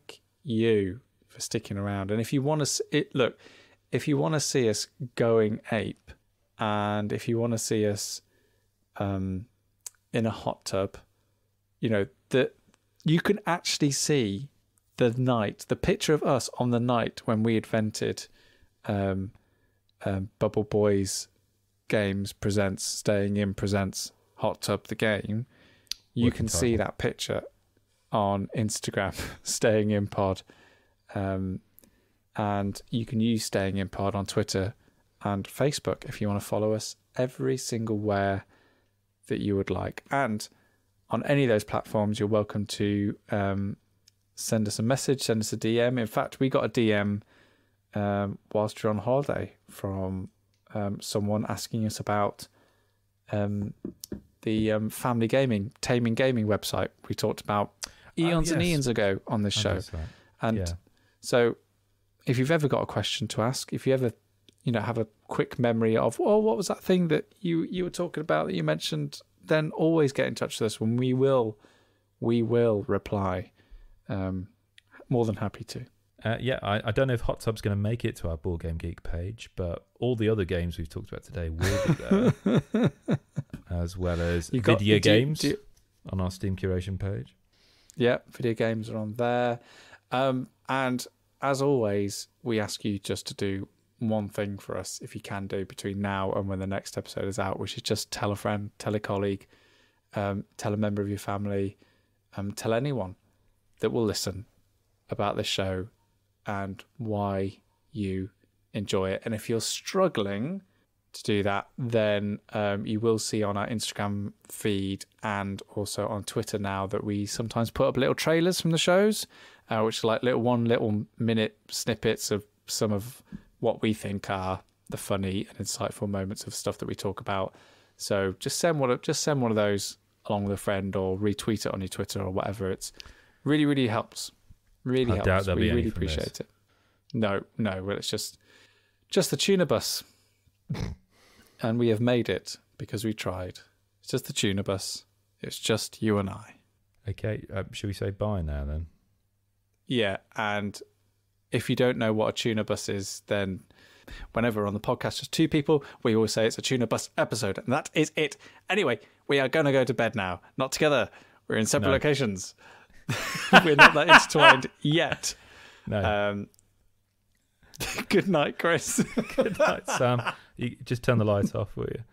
sticking around. And if you want to if you want to see us going ape, and if you want to see us in a hot tub, that you can actually see the picture of us on the night when we invented Bubble Boys Games presents Staying In presents Hot Tub the Game, you can see that picture on Instagram, Staying In Pod. And you can use Staying In Pod on Twitter and Facebook if you want to follow us every single where that you would like. And on any of those platforms, you're welcome to send us a message, send us a DM. In fact, we got a DM whilst you're on holiday from someone asking us about the family gaming, taming gaming website we talked about eons and eons ago on this show. And so if you've ever got a question to ask, if you ever have a quick memory of, oh, what was that thing that you were talking about that you mentioned, then always get in touch with us when we will reply. More than happy to. I don't know if Hot Tub's going to make it to our Board Game Geek page, but all the other games we've talked about today will be there, as well as video games on our Steam curation page. Yeah, video games are on there. And as always, we ask you just to do one thing for us, if you can do, between now and when the next episode is out, which is just tell a friend, tell a colleague, tell a member of your family, tell anyone that will listen about this show and why you enjoy it. And if you're struggling to do that, then you will see on our Instagram feed and also on Twitter now that we sometimes put up little trailers from the shows, which are like little minute snippets of some of what we think are the funny and insightful moments of stuff that we talk about. So just send one of those along with a friend, or retweet it on your Twitter or whatever. It's really helps. Really helps. Doubt there'll we be really appreciate it. No, well, it's just the tuna bus. And we have made it because we tried. It's just the tuna bus. It's just you and I. Okay, should we say bye now then? Yeah, and if you don't know what a tuna bus is, then whenever we're on the podcast, just two people, we always say it's a tuna bus episode, and that is it. Anyway, we are going to go to bed now. Not together. We're in separate locations. We're not that intertwined yet. No. Good night, Kris. Good night, Sam. You just turn the lights off, will you?